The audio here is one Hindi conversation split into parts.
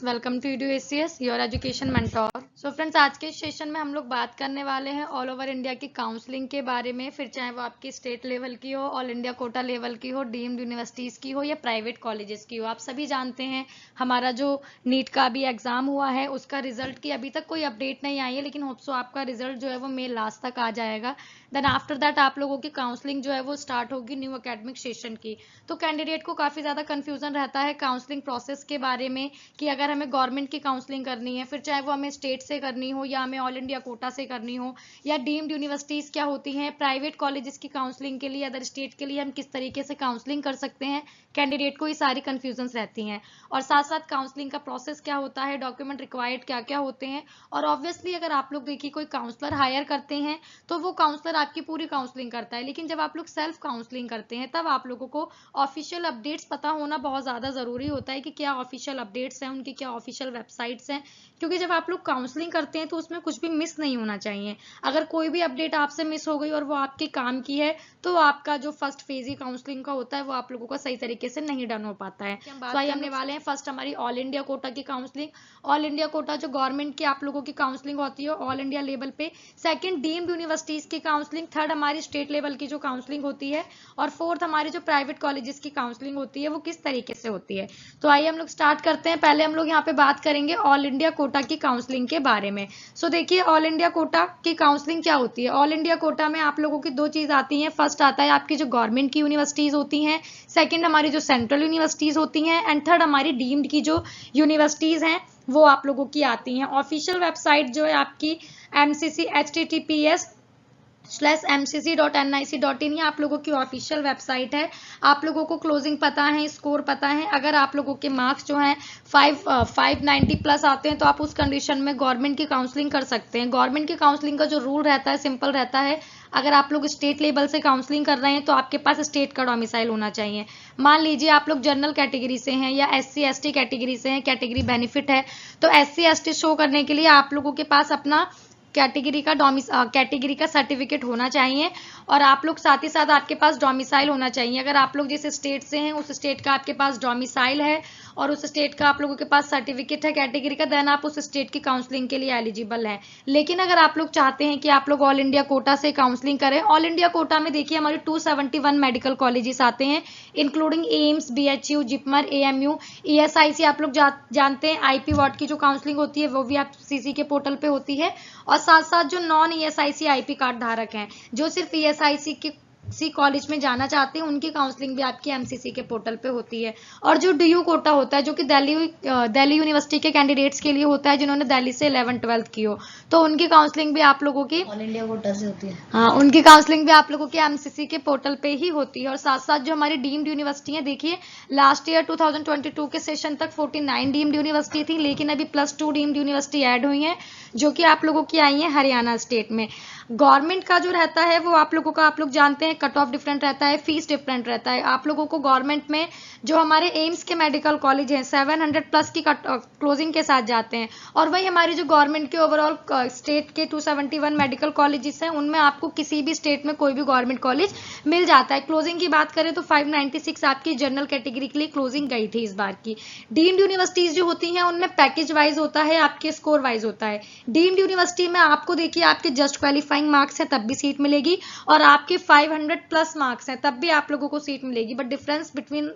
Welcome to UDSCS your education mentor. So friends, आज के सेशन में हम लोग बात करने वाले हैं ऑल ओवर इंडिया की काउंसलिंग के बारे में। फिर चाहे वो आपकी स्टेट लेवल की हो, ऑल इंडिया कोटा लेवल की हो, डीम्ड यूनिवर्सिटीज़ की हो या प्राइवेट कॉलेजेस की हो। आप सभी जानते हैं हमारा जो नीट का अभी एग्जाम हुआ है उसका रिजल्ट की अभी तक कोई अपडेट नहीं आई है, लेकिन होप सो आपका रिजल्ट जो है वो मई लास्ट तक आ जाएगा। देन आफ्टर दैट आप लोगों की काउंसलिंग जो है वो स्टार्ट होगी न्यू अकेडमिक सेशन की। तो कैंडिडेट को काफ़ी ज़्यादा कन्फ्यूजन रहता है काउंसलिंग प्रोसेस के बारे में कि अगर हमें गवर्नमेंट की काउंसलिंग करनी है, फिर चाहे वो हमें स्टेट से करनी हो या हमें ऑल इंडिया कोटा से करनी हो, या डीम्ड यूनिवर्सिटीज़ क्या होती हैं, प्राइवेट कॉलेजेस की काउंसलिंग के लिए, अदर स्टेट के लिए हम किस तरीके से काउंसलिंग कर सकते हैं, कैंडिडेट को ये सारी कन्फ्यूजन्स रहती हैं। और साथ साथ काउंसलिंग का प्रोसेस क्या होता है, डॉक्यूमेंट रिक्वायर्ड क्या क्या होते हैं। और ऑब्वियसली अगर आप लोग देखिए कोई काउंसलर हायर करते हैं तो वो काउंसलर आपकी पूरी काउंसलिंग करता है, लेकिन जब आप लोग सेल्फ काउंसलिंग करते हैं तब आप लोगों को ऑफिशियल अपडेट्स पता होना बहुत ज़्यादा ज़रूरी होता है कि क्या ऑफिशियल अपडेट्स हैं, उनकी क्या ऑफिशियल वेबसाइट्स हैं। क्योंकि जब आप लोग काउंसलिंग करते हैं तो उसमें कुछ भी मिस नहीं होना चाहिए। अगर कोई भी अपडेट आपसे मिस हो गई और वो आपके काम की है तो आपका जो फर्स्ट फेज ही काउंसलिंग का होता है वो आप लोगों का सही तरीके से नहीं डन हो पाता है। तो आइए हमने वाले हैं फर्स्ट हमारी ऑल इंडिया कोटा की काउंसलिंग। ऑल इंडिया कोटा जो गवर्नमेंट की आप लोगों की काउंसलिंग होती है ऑल इंडिया लेवल पे। सेकंड डीम्ड यूनिवर्सिटीज की काउंसलिंग। थर्ड हमारी स्टेट लेवल की जो काउंसलिंग होती है। और फोर्थ हमारी जो प्राइवेट कॉलेजेस की काउंसलिंग होती है वो किस तरीके से होती है। तो आइए हम लोग स्टार्ट करते हैं। पहले हम लोग यहाँ पे बात करेंगे ऑल इंडिया कोटा की काउंसलिंग के बारे में। सो देखिए ऑल इंडिया कोटा की काउंसलिंग क्या होती है। ऑल इंडिया कोटा में आप लोगों की दो चीज आती हैं। फर्स्ट आता है आपकी जो गवर्नमेंट की यूनिवर्सिटीज होती हैं, सेकंड हमारी जो सेंट्रल यूनिवर्सिटीज होती हैं, एंड थर्ड हमारी डीम्ड की जो यूनिवर्सिटीज हैं वो आप लोगों की आती हैं। ऑफिशियल वेबसाइट जो है आपकी MCC https:/mcc.nic.in, ये आप लोगों की ऑफिशियल वेबसाइट है। आप लोगों को क्लोजिंग पता है, स्कोर पता है। अगर आप लोगों के मार्क्स जो हैं 590 प्लस आते हैं तो आप उस कंडीशन में गवर्नमेंट की काउंसलिंग कर सकते हैं। गवर्नमेंट की काउंसलिंग का जो रूल रहता है सिंपल रहता है। अगर आप लोग स्टेट लेवल से काउंसलिंग कर रहे हैं तो आपके पास स्टेट का डोमिसाइल होना चाहिए। मान लीजिए आप लोग जनरल कैटेगरी से हैं या SC ST कैटेगरी से हैं, कैटेगरी बेनिफिट है, तो SC ST शो करने के लिए आप लोगों के पास अपना कैटेगरी का सर्टिफिकेट होना चाहिए। और आप लोग साथ ही साथ आपके पास डोमिसाइल होना चाहिए। अगर आप लोग जिस स्टेट से हैं उस स्टेट का आपके पास डोमिसाइल है और उस स्टेट का आप लोगों के पास सर्टिफिकेट है कैटेगरी का, देन आप उस स्टेट की काउंसलिंग के लिए एलिजिबल हैं। लेकिन अगर आप लोग चाहते हैं कि आप लोग ऑल इंडिया कोटा से काउंसलिंग करें, ऑल इंडिया कोटा में देखिए हमारे 271 मेडिकल कॉलेजेस आते हैं, including AIIMS, BHU, JIPMER, AMU, ESIC। आप लोग जानते हैं IP वार्ड की जो काउंसलिंग होती है वो भी आप CC के पोर्टल पे होती है। और साथ साथ जो नॉन ESIC IP कार्ड धारक हैं, जो सिर्फ ESIC के कॉलेज में जाना चाहते हैं, उनकी काउंसलिंग भी आपकी MCC के पोर्टल पे होती है। और जो DU कोटा होता है जो कि दिल्ली यूनिवर्सिटी के कैंडिडेट्स के लिए होता है जिन्होंने दिल्ली से 11th-12th की हो, तो उनकी काउंसलिंग भी आप लोगों की ऑल इंडिया कोटा से होती है। हाँ, उनकी काउंसलिंग भी आप लोगों की MCC के पोर्टल पे ही होती है। और साथ साथ जो हमारी डीम्ड यूनिवर्सिटी है, देखिए लास्ट ईयर 2022 के सेशन तक 49 डीम्ड यूनिवर्सिटी थी, लेकिन अभी +2 डीम्ड यूनिवर्सिटी ऐड हुई हैं जो कि आप लोगों की आई हैं हरियाणा स्टेट में। गवर्नमेंट का जो रहता है वो आप लोगों का, आप लोग जानते हैं, कट ऑफ डिफरेंट रहता है, फीस डिफरेंट रहता है। आप लोगों को गवर्नमेंट में जो हमारे एम्स के मेडिकल कॉलेज हैं 700 प्लस की क्लोजिंग के साथ जाते हैं। और वही हमारी जो गवर्नमेंट के ओवरऑल स्टेट के 271 मेडिकल कॉलेजेस हैं उनमें आपको किसी भी स्टेट में कोई भी गवर्नमेंट कॉलेज मिल जाता है। क्लोजिंग की बात करें तो 596 आपकी जनरल कैटेगरी के लिए क्लोजिंग गई थी इस बार की। डीम्ड यूनिवर्सिटीज जो होती हैं उनमें पैकेज वाइज होता है, आपके स्कोर वाइज होता है। डीम्ड यूनिवर्सिटी में आपको देखिए आपके जस्ट क्वालिफाइंग मार्क्स है तब भी सीट मिलेगी, और आपके 500 प्लस मार्क्स हैं तब भी आप लोगों को सीट मिलेगी। But difference between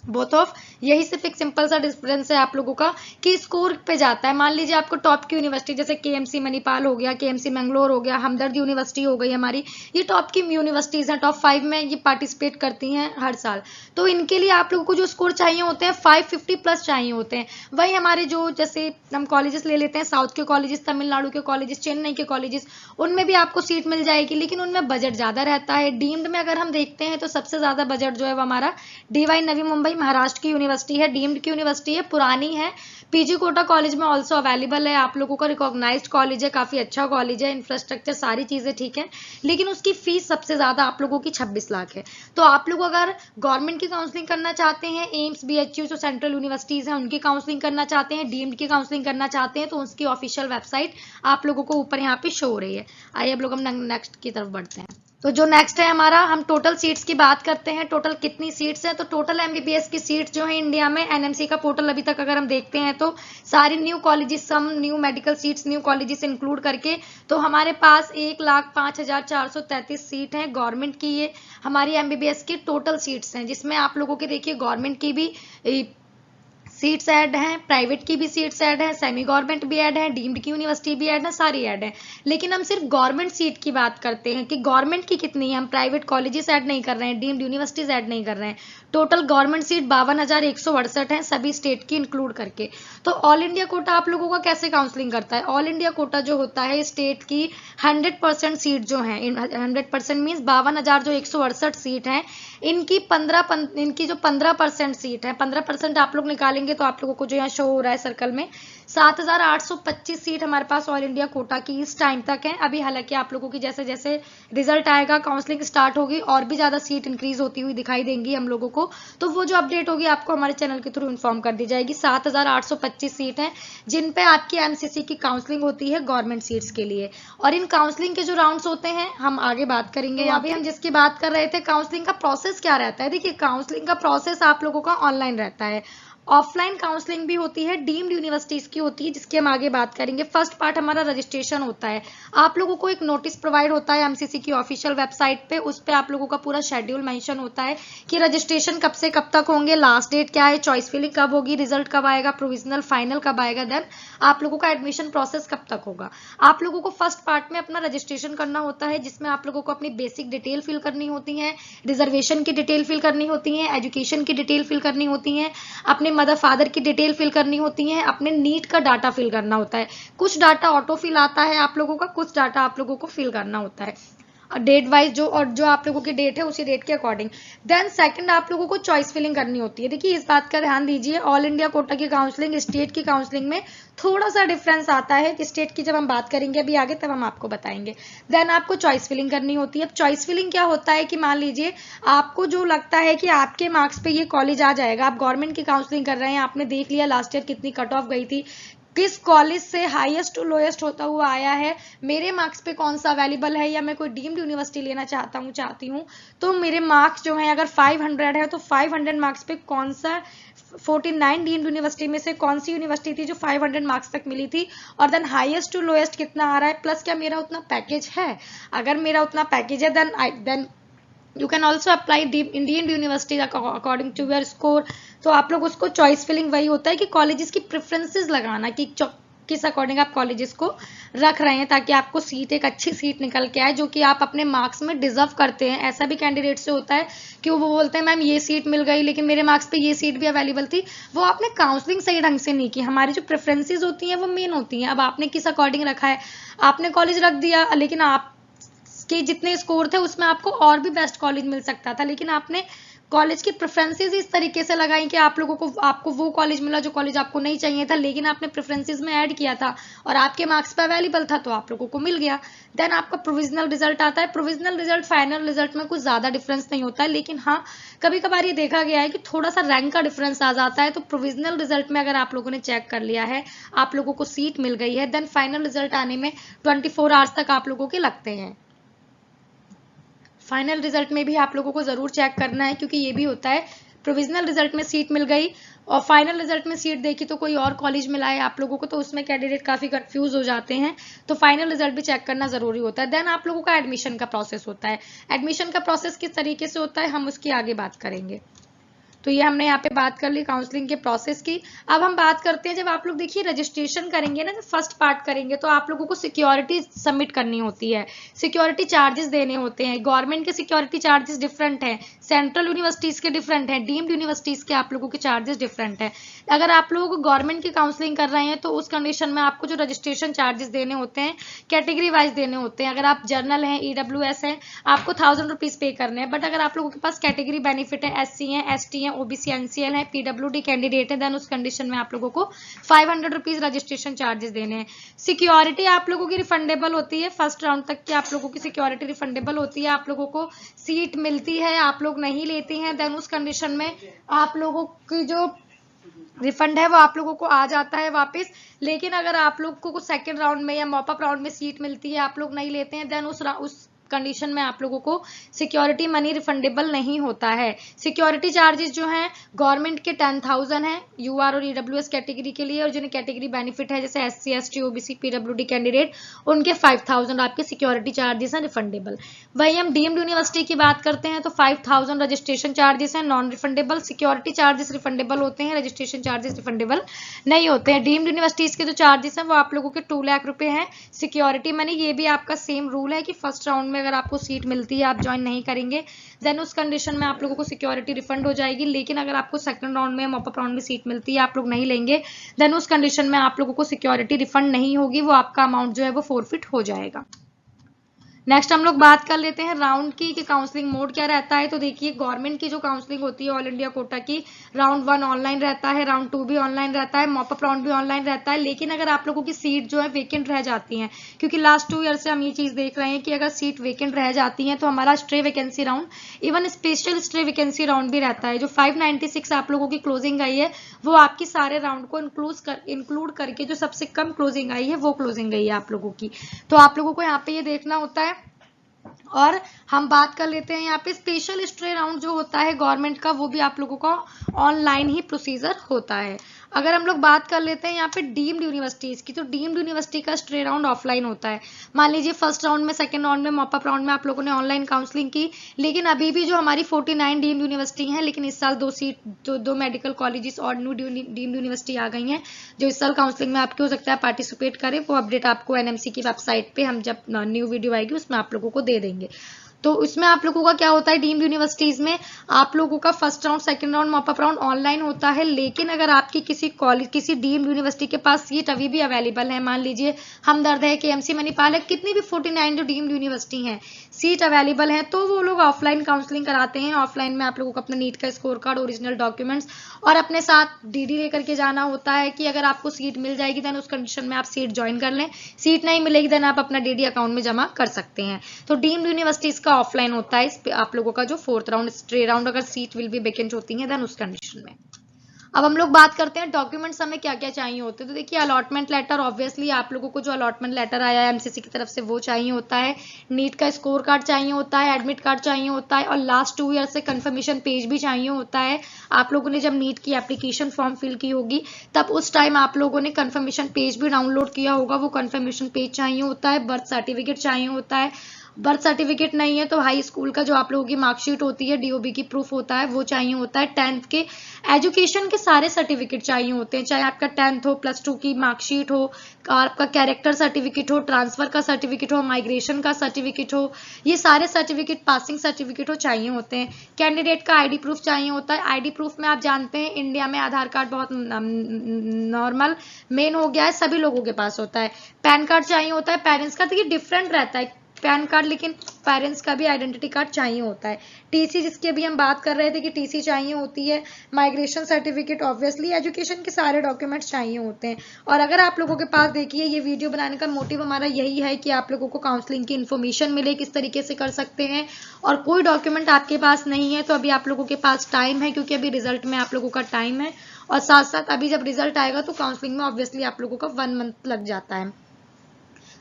both of यही सिर्फ एक सिंपल सा डिफरेंस है आप लोगों का कि स्कोर पे जाता है। मान लीजिए आपको टॉप की यूनिवर्सिटी जैसे KMC मणिपाल हो गया, KMC मैंगलोर हो गया, हमदर्द यूनिवर्सिटी हो गई हमारी, ये टॉप की यूनिवर्सिटीज हैं, टॉप 5 में ये पार्टिसिपेट करती हैं हर साल। तो इनके लिए आप लोगों को जो स्कोर चाहिए होते हैं 550 प्लस चाहिए होते हैं। वही हमारे जो जैसे हम कॉलेजेस ले लेते हैं, साउथ के कॉलेजेस, तमिलनाडु के कॉलेजेस, चेन्नई के कॉलेजेस, उनमें भी आपको सीट मिल जाएगी, लेकिन उनमें बजट ज्यादा रहता है। डीम्ड में अगर हम देखते हैं तो सबसे ज्यादा बजट जो है वो हमारा DY नवी मुंबई महाराष्ट्र की यूनिवर्सिटी है, डीम्ड की यूनिवर्सिटी है, पुरानी है। PG कोटा कॉलेज में ऑल्सो अवेलेबल है, आप लोगों का रिकॉग्नाइज्ड कॉलेज है, काफी अच्छा कॉलेज है, इंफ्रास्ट्रक्चर सारी चीजें ठीक है, लेकिन उसकी फीस सबसे ज्यादा आप लोगों की 26 लाख है। तो आप लोग अगर गवर्नमेंट की काउंसलिंग करना चाहते हैं, एम्स, BHU जो सेंट्रल यूनिवर्सिटीज हैं उनकी काउंसलिंग करना चाहते हैं, डीम्ड की काउंसलिंग करना चाहते हैं, तो उसकी ऑफिशियल वेबसाइट आप लोगों को ऊपर यहाँ पे शो हो रही है। आइए अब लोग हम नेक्स्ट की तरफ बढ़ते हैं। तो जो नेक्स्ट है हमारा, हम टोटल सीट्स की बात करते हैं, टोटल कितनी सीट्स हैं। तो टोटल एमबीबीएस की सीट्स जो है इंडिया में, एनएमसी का पोर्टल अभी तक अगर हम देखते हैं तो सारी new colleges, some new medical seats, new colleges include करके, तो हमारे पास 1,05,433 सीट है गवर्नमेंट की। ये हमारी एमबीबीएस की टोटल सीट्स हैं, जिसमें आप लोगों की देखिए गवर्नमेंट की भी सीट्स ऐड हैं, प्राइवेट की भी सीट्स ऐड हैं, सेमी गवर्नमेंट भी ऐड है, डीम्ड की यूनिवर्सिटी भी ऐड है, सारी ऐड है। लेकिन हम सिर्फ गवर्नमेंट सीट की बात करते हैं कि गवर्नमेंट की कितनी है, हम प्राइवेट कॉलेजेस ऐड नहीं कर रहे हैं, डीम्ड यूनिवर्सिटीज ऐड नहीं कर रहे हैं। टोटल गवर्नमेंट सीट 52,168 है, सभी स्टेट की इंक्लूड करके। तो ऑल इंडिया कोटा आप लोगों का कैसे काउंसलिंग करता है? ऑल इंडिया कोटा जो होता है स्टेट की 100% सीट जो है, 100% मीन्स 52,000 जो 168 सीट है, इनकी 15% सीट है, 15% आप लोग निकालेंगे तो आप लोगों को जो यहाँ शो हो रहा है सर्कल में 7,825 सीट हमारे पास ऑल इंडिया कोटा की इस टाइम तक है। अभी हालांकि आप लोगों की जैसे जैसे रिजल्ट आएगा, काउंसलिंग स्टार्ट होगी, और भी ज्यादा सीट इंक्रीज होती हुई दिखाई देंगी हम लोगों को, तो वो जो अपडेट होगी आपको हमारे चैनल के थ्रू इन्फॉर्म कर दी जाएगी। 7,825 सीट है जिन पे आपकी एमसीसी की काउंसलिंग होती है गवर्नमेंट सीट्स के लिए। और इन काउंसलिंग के जो राउंड्स होते हैं हम आगे बात करेंगे। अभी हम जिसकी बात कर रहे थे, काउंसलिंग का प्रोसेस क्या रहता है। देखिए काउंसलिंग का प्रोसेस आप लोगों का ऑनलाइन रहता है, ऑफलाइन काउंसलिंग भी होती है, डीम्ड यूनिवर्सिटीज की होती है, जिसकी हम आगे बात करेंगे। फर्स्ट पार्ट हमारा रजिस्ट्रेशन होता है, आप लोगों को एक नोटिस प्रोवाइड होता है एमसीसी की ऑफिशियल वेबसाइट पे, उस पे आप लोगों का पूरा शेड्यूल मेंशन होता है कि रजिस्ट्रेशन कब से कब तक होंगे, लास्ट डेट क्या है, चॉइस फिलिंग कब होगी, रिजल्ट कब आएगा, प्रोविजनल फाइनल कब आएगा, देन आप लोगों का एडमिशन प्रोसेस कब तक होगा। आप लोगों को फर्स्ट पार्ट में अपना रजिस्ट्रेशन करना होता है, जिसमें आप लोगों को अपनी बेसिक डिटेल फिल करनी होती है, रिजर्वेशन की डिटेल फिल करनी होती है, एजुकेशन की डिटेल फिल करनी होती है, अपने मदर फादर की डिटेल फिल करनी होती है, अपने नीट का डाटा फिल करना होता है। कुछ डाटा ऑटो फिल आता है आप लोगों का, कुछ डाटा आप लोगों को फिल करना होता है डेट वाइज, जो और जो आप लोगों की डेट है उसी डेट के अकॉर्डिंग। देन सेकंड आप लोगों को चॉइस फिलिंग करनी होती है। देखिए इस बात का ध्यान दीजिए, ऑल इंडिया कोटा की काउंसलिंग स्टेट की काउंसलिंग में थोड़ा सा डिफरेंस आता है कि स्टेट की जब हम बात करेंगे अभी आगे तब हम आपको बताएंगे। देन आपको चॉइस फिलिंग करनी होती है। अब चॉइस फिलिंग क्या होता है कि मान लीजिए आपको जो लगता है कि आपके मार्क्स पे ये कॉलेज आ जाएगा, आप गवर्नमेंट की काउंसलिंग कर रहे हैं, आपने देख लिया लास्ट ईयर कितनी कट ऑफ गई थी, किस कॉलेज से हाईएस्ट टू लोएस्ट होता हुआ आया है, मेरे मार्क्स पे कौन सा अवेलेबल है, या मैं कोई डीम्ड यूनिवर्सिटी लेना चाहती हूँ, तो मेरे मार्क्स जो है अगर 500 है तो 500 मार्क्स पे कौन सा 49 डीम्ड यूनिवर्सिटी में से कौन सी यूनिवर्सिटी थी जो 500 मार्क्स तक मिली थी, और देन हाईएस्ट टू लोएस्ट कितना आ रहा है, प्लस क्या मेरा उतना पैकेज है। अगर मेरा उतना पैकेज है then you can also apply Indian university according to your score. तो आप लोग उसको चॉइस फिलिंग वही होता है कि कॉलेजेस की प्रेफरेंसेस लगाना कि किस अकॉर्डिंग आप कॉलेजेस को रख रहे हैं, ताकि आपको सीट एक अच्छी सीट निकल के आए जो कि आप अपने मार्क्स में डिजर्व करते हैं। ऐसा भी कैंडिडेट से होता है कि वो बोलते हैं मैम ये सीट मिल गई लेकिन मेरे मार्क्स पे ये सीट भी अवेलेबल थी, वो आपने काउंसलिंग सही ढंग से नहीं की। हमारी जो प्रेफरेंसेस होती हैं वो मेन होती हैं। अब आपने किस अकॉर्डिंग रखा है, आपने कॉलेज रख दिया लेकिन आप के जितने स्कोर थे उसमें आपको और भी बेस्ट कॉलेज मिल सकता था, लेकिन आपने कॉलेज की प्रेफरेंसेस इस तरीके से लगाई कि आप लोगों को आपको वो कॉलेज मिला जो कॉलेज आपको नहीं चाहिए था, लेकिन आपने प्रेफरेंसेस में ऐड किया था और आपके मार्क्स पे अवेलेबल था तो आप लोगों को मिल गया। देन आपका प्रोविजनल रिजल्ट आता है। प्रोविजनल रिजल्ट फाइनल रिजल्ट में कुछ ज्यादा डिफरेंस नहीं होता है, लेकिन हाँ कभी कभार ये देखा गया है कि थोड़ा सा रैंक का डिफरेंस आ जाता है। तो प्रोविजनल रिजल्ट में अगर आप लोगों ने चेक कर लिया है, आप लोगों को सीट मिल गई है, देन फाइनल रिजल्ट आने में 24 आवर्स तक आप लोगों के लगते हैं। फाइनल रिजल्ट में भी आप लोगों को जरूर चेक करना है, क्योंकि ये भी होता है प्रोविजनल रिजल्ट में सीट मिल गई और फाइनल रिजल्ट में सीट देखी तो कोई और कॉलेज मिला है आप लोगों को, तो उसमें कैंडिडेट काफी कंफ्यूज हो जाते हैं। तो फाइनल रिजल्ट भी चेक करना जरूरी होता है। देन आप लोगों का एडमिशन का प्रोसेस होता है। एडमिशन का प्रोसेस किस तरीके से होता है हम उसकी आगे बात करेंगे। तो ये हमने यहाँ पे बात कर ली काउंसलिंग के प्रोसेस की। अब हम बात करते हैं, जब आप लोग देखिए रजिस्ट्रेशन करेंगे ना, जब फर्स्ट पार्ट करेंगे तो आप लोगों को सिक्योरिटी सबमिट करनी होती है, सिक्योरिटी चार्जेस देने होते हैं। गवर्नमेंट के सिक्योरिटी चार्जेस डिफरेंट हैं, सेंट्रल यूनिवर्सिटीज के डिफरेंट हैं, डीम्ड यूनिवर्सिटीज के आप लोगों के चार्जेस डिफरेंट है। अगर आप लोग गवर्नमेंट की काउंसलिंग कर रहे हैं तो उस कंडीशन में आपको जो रजिस्ट्रेशन चार्जेस देने होते हैं कैटेगरी वाइज देने होते हैं। अगर आप जर्नल हैं, ईडब्ल्यूएस हैं, आपको 1000 रुपीज पे करने हैं। बट अगर आप लोगों के पास कैटेगरी बेनिफिट है, एससी है, एसटी है, ओबीसी एनसीएल है, पीडब्ल्यूडी कैंडिडेट है, देन उस कंडीशन में आप लोगों को 500 रुपीज रजिस्ट्रेशन चार्जेस देने हैं। सिक्योरिटी आप लोगों की रिफंडेबल होती है, फर्स्ट राउंड तक की आप लोगों की सिक्योरिटी रिफंडेबल होती है। आप लोगों को सीट मिलती है, आप लोग नहीं लेते हैं, देन उस कंडीशन में आप लोगों की जो रिफंड है वो आप लोगों को आ जाता है वापस। लेकिन अगर आप लोग को सेकंड राउंड में या मॉपअप राउंड में सीट मिलती है, आप लोग नहीं लेते हैं, देन उस कंडीशन में आप लोगों को सिक्योरिटी मनी रिफंडेबल नहीं होता है। सिक्योरिटी चार्जेस जो हैं गवर्नमेंट के 10,000 है यूआर और ईडब्ल्यूएस कैटेगरी के लिए, और जिन्हें कैटेगरी बेनिफिट है जैसे SC ST OBC PWD candidate, उनके 5,000 आपके सिक्योरिटी चार्जेस हैं रिफंडेबल। वही हम डीम्ड यूनिवर्सिटी की बात करते हैं तो 5,000 रजिस्ट्रेशन चार्जेस हैं non refundable, security charges refundable होते हैं, रजिस्ट्रेशन चार्जेस रिफंडेबल नहीं होते हैं। डीम्ड यूनिवर्सिटीज के जो चार्जेस हैं वो आप लोगों के 2 लाख रुपए हैं। सिक्योरिटी मनी ये भी आपका सेम रूल है कि फर्स्ट राउंड में अगर आपको सीट मिलती है, आप ज्वाइन नहीं करेंगे, देन उस कंडीशन में आप लोगों को सिक्योरिटी रिफंड हो जाएगी। लेकिन अगर आपको सेकंड राउंड में मॉपअप राउंड में सीट मिलती है, आप लोग नहीं लेंगे, देन उस कंडीशन में आप लोगों को सिक्योरिटी रिफंड नहीं होगी, वो आपका अमाउंट जो है वो फोरफिट हो जाएगा। नेक्स्ट हम लोग बात कर लेते हैं राउंड की कि काउंसलिंग मोड क्या रहता है। तो देखिए गवर्नमेंट की जो काउंसलिंग होती है ऑल इंडिया कोटा की, राउंड 1 ऑनलाइन रहता है, राउंड 2 भी ऑनलाइन रहता है, मॉपअप राउंड भी ऑनलाइन रहता है। लेकिन अगर आप लोगों की सीट जो है वेकेंट रह जाती है, क्योंकि लास्ट 2 ईयर से हम ये चीज देख रहे हैं कि अगर सीट वेकेंट रह जाती है तो हमारा stray vacancy round, even special stray vacancy round भी रहता है। जो 596 आप लोगों की क्लोजिंग आई है वो आपकी सारे राउंड को इंक्लूड करके जो सबसे कम क्लोजिंग आई है वो क्लोजिंग गई है आप लोगों की। तो आप लोगों को यहाँ पे ये देखना होता है। और हम बात कर लेते हैं यहाँ पे स्पेशल स्ट्रे राउंड जो होता है गवर्नमेंट का, वो भी आप लोगों का ऑनलाइन ही प्रोसीजर होता है। अगर हम लोग बात कर लेते हैं यहाँ पे डीम्ड यूनिवर्सिटीज की, तो डीम्ड यूनिवर्सिटी का स्ट्रे राउंड ऑफलाइन होता है। मान लीजिए फर्स्ट राउंड में, सेकंड राउंड में, मॉपअप राउंड में आप लोगों ने ऑनलाइन काउंसलिंग की, लेकिन अभी भी जो हमारी 49 डीम्ड यूनिवर्सिटी हैं, लेकिन इस साल 2 मेडिकल कॉलेजेस और न्यू डीम्ड यूनिवर्सिटी आ गई हैं जो इस साल काउंसलिंग में आपके हो सकता है पार्टिसिपेट करें। वो अपडेट आपको एनएमसी की वेबसाइट पे हम जब न्यू वीडियो आएगी उसमें आप लोगों को दे देंगे। तो इसमें आप लोगों का क्या होता है, डीम्ड यूनिवर्सिटीज में आप लोगों का first round, second round, mop up round online होता है। लेकिन अगर आपकी किसी कॉलेज, किसी डीम्ड यूनिवर्सिटी के पास सीट अभी भी अवेलेबल है, मान लीजिए हमदर्द है, केएमसी मणिपाल है, कितनी भी 49 जो डीम्ड यूनिवर्सिटी है सीट अवेलेबल है, तो वो लोग ऑफलाइन काउंसलिंग कराते हैं। ऑफलाइन में आप लोगों को अपना नीट का स्कोर कार्ड, ओरिजिनल डॉक्यूमेंट्स और अपने साथ डीडी लेकर के जाना होता है कि अगर आपको सीट मिल जाएगी देन उस कंडीशन में आप सीट ज्वाइन कर लें, सीट नहीं मिलेगी देन आप अपना डीडी अकाउंट में जमा कर सकते हैं। तो डीम्ड यूनिवर्सिटीज का ऑफलाइन होता है आप लोगों का जो 4th राउंड, स्ट्रे राउंड, अगर सीट विल भी वेकेंट होती है देन उस कंडीशन में। अब हम लोग बात करते हैं डॉक्यूमेंट्स हमें क्या क्या चाहिए होते हैं। तो देखिए अलॉटमेंट लेटर, ऑब्वियसली आप लोगों को जो अलॉटमेंट लेटर आया है एमसीसी की तरफ से वो चाहिए होता है, नीट का स्कोर कार्ड चाहिए होता है, एडमिट कार्ड चाहिए होता है, और लास्ट 2 ईयर से कंफर्मेशन पेज भी चाहिए होता है। आप लोगों ने जब नीट की एप्लीकेशन फॉर्म फिल की होगी तब उस टाइम आप लोगों ने कंफर्मेशन पेज भी डाउनलोड किया होगा, वो कंफर्मेशन पेज चाहिए होता है। बर्थ सर्टिफिकेट चाहिए होता है, बर्थ सर्टिफिकेट नहीं है तो हाई स्कूल का जो आप लोगों की मार्कशीट होती है, डीओबी की प्रूफ होता है, वो चाहिए होता है। 10th के एजुकेशन के सारे सर्टिफिकेट चाहिए होते हैं, चाहे आपका 10th हो, +2 की मार्कशीट हो, आपका कैरेक्टर सर्टिफिकेट हो, ट्रांसफर का सर्टिफिकेट हो, माइग्रेशन का सर्टिफिकेट हो, ये सारे सर्टिफिकेट, पासिंग सर्टिफिकेट हो, चाहिए होते हैं। कैंडिडेट का आईडी प्रूफ चाहिए होता है। आईडी प्रूफ में आप जानते हैं इंडिया में आधार कार्ड बहुत नॉर्मल मेन हो गया है, सभी लोगों के पास होता है। पैन कार्ड चाहिए होता है। पेरेंट्स का तो ये डिफरेंट रहता है पैन कार्ड, लेकिन पेरेंट्स का भी आइडेंटिटी कार्ड चाहिए होता है। टीसी, जिसकी अभी हम बात कर रहे थे कि टीसी चाहिए होती है। माइग्रेशन सर्टिफिकेट, ऑब्वियसली एजुकेशन के सारे डॉक्यूमेंट्स चाहिए होते हैं। और अगर आप लोगों के पास, देखिए ये वीडियो बनाने का मोटिव हमारा यही है कि आप लोगों को काउंसलिंग की इन्फॉर्मेशन मिले, किस तरीके से कर सकते हैं। और कोई डॉक्यूमेंट आपके पास नहीं है तो अभी आप लोगों के पास टाइम है, क्योंकि अभी रिजल्ट में आप लोगों का टाइम है। और साथ साथ अभी जब रिजल्ट आएगा तो काउंसलिंग में ऑब्वियसली आप लोगों का 1 मंथ लग जाता है।